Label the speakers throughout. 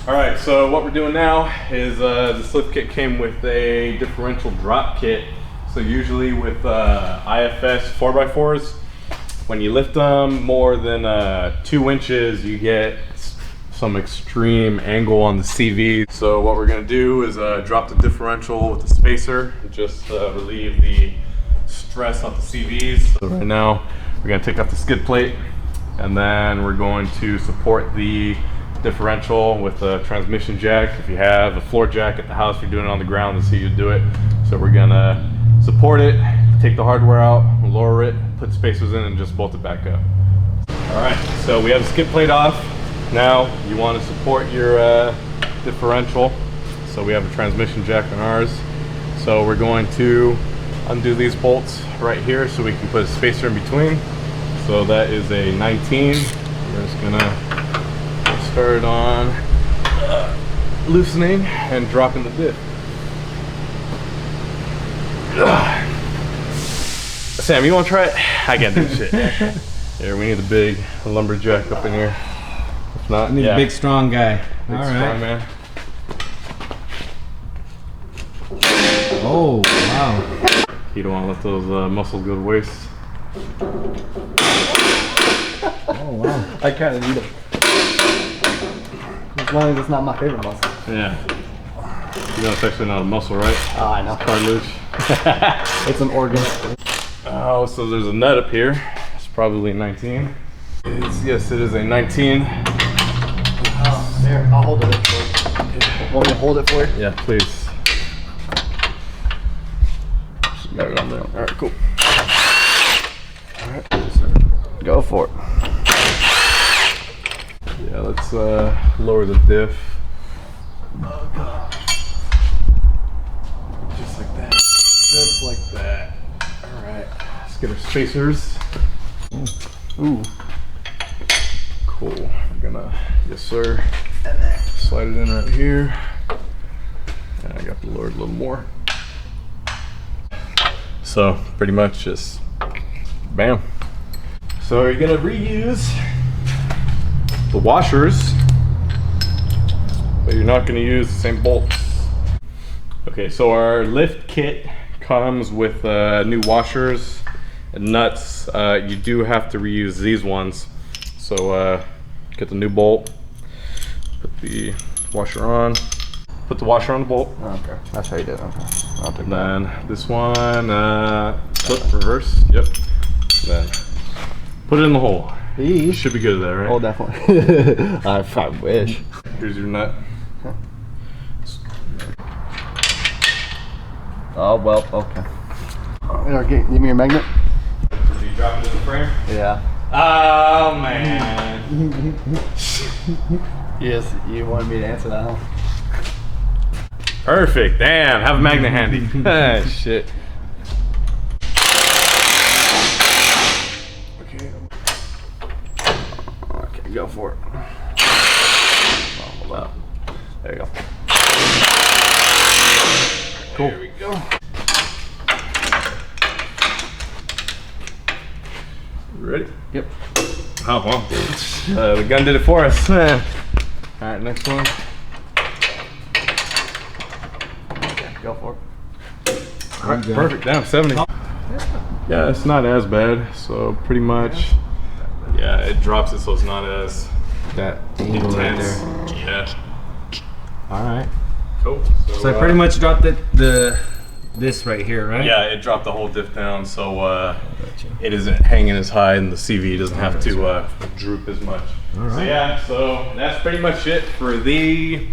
Speaker 1: All right, so what we're doing now is this lift kit came with a differential drop kit. So usually with IFS 4x4s, when you lift them more than 2 inches, you get some extreme angle on the CV. So what we're gonna do is drop the differential with the spacer, just relieve the stress off the CVs. So right now, we're gonna take off the skid plate, and then we're going to support the differential with a transmission jack. If you have a floor jack at the house, you're doing it on the ground, that's how you do it. So we're gonna support it, take the hardware out, lower it, put spacers in, and just bolt it back up. All right, so we have the skid plate off. Now you want to support your differential. So we have a transmission jack on ours. So we're going to undo these bolts right here so we can put a spacer in between. So that is a 19. We're just gonna start on loosening and dropping the diff. Sam, you want to try it? I can't do shit. Here, we need a big lumberjack up in here. If not,
Speaker 2: I need a big, strong guy.
Speaker 1: Big,
Speaker 2: all
Speaker 1: strong
Speaker 2: right.
Speaker 1: Man.
Speaker 2: Oh, wow.
Speaker 1: You don't want to let those muscles go to waste.
Speaker 2: Oh, wow.
Speaker 3: I kind of need them. As long as it's not my favorite muscle.
Speaker 1: Yeah. You know it's actually not a muscle, right?
Speaker 3: Oh, I know.
Speaker 1: Cartilage.
Speaker 3: It's an organ.
Speaker 1: Oh, so there's a nut up here. It's probably a 19. Yes, it is a 19.
Speaker 3: There, I'll hold it for you. Want me to hold it for you?
Speaker 1: Yeah, please. Got it on there. All right, cool. All right,
Speaker 3: Go for it.
Speaker 1: yeah, let's lower the diff. Just like that. Just like that. All right, let's get our spacers.
Speaker 3: Ooh.
Speaker 1: Cool. We're gonna, yes sir, slide it in right here. And I got to lower it a little more. So pretty much just bam. So you're gonna reuse the washers, but you're not gonna use the same bolts. Okay, so our lift kit comes with new washers and nuts. You do have to reuse these ones. So get the new bolt, put the washer on, put the washer on the bolt.
Speaker 3: Okay, that's how you did it. Okay. I'll take
Speaker 1: And
Speaker 3: that.
Speaker 1: then this one, flip, reverse, yep. Then put it in the hole.
Speaker 3: Eee.
Speaker 1: Should be good at that, right?
Speaker 3: Oh, definitely. I wish.
Speaker 1: Here's your nut.
Speaker 3: Oh, well, okay. Give me your magnet.
Speaker 1: So you drop it in the frame?
Speaker 3: Yeah.
Speaker 1: Oh, man.
Speaker 3: Yes, you wanted me to answer that, huh?
Speaker 1: Perfect. Damn, have a magnet handy. Ah, shit.
Speaker 3: Okay, go for it. Hold up. There you go.
Speaker 1: Cool. There we go. Ready?
Speaker 3: Yep.
Speaker 1: Oh, well. The gun did it for us. All right, next one.
Speaker 3: Okay, go for it.
Speaker 1: All right, perfect. Damn, 70. Yeah, it's not as bad. So pretty much, yeah, it drops it so it's not as
Speaker 2: That angle right
Speaker 1: intense.
Speaker 2: there.
Speaker 1: Yeah.
Speaker 2: All right.
Speaker 1: Cool.
Speaker 2: So I pretty much dropped this right here, right?
Speaker 1: Yeah, it dropped the whole diff down, so it isn't hanging as high, and the CV doesn't have to droop as much.
Speaker 2: All right.
Speaker 1: So yeah, so that's pretty much it for the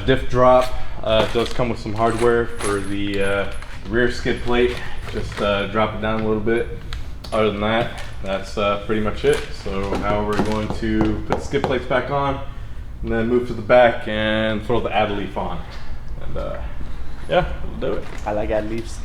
Speaker 1: diff drop. It does come with some hardware for the rear skid plate. Just drop it down a little bit. Other than that, that's pretty much it. So now we're going to put the skid plates back on, and then move to the back and throw the ad leaf on. And yeah, we'll do it.
Speaker 3: I like ad leaves.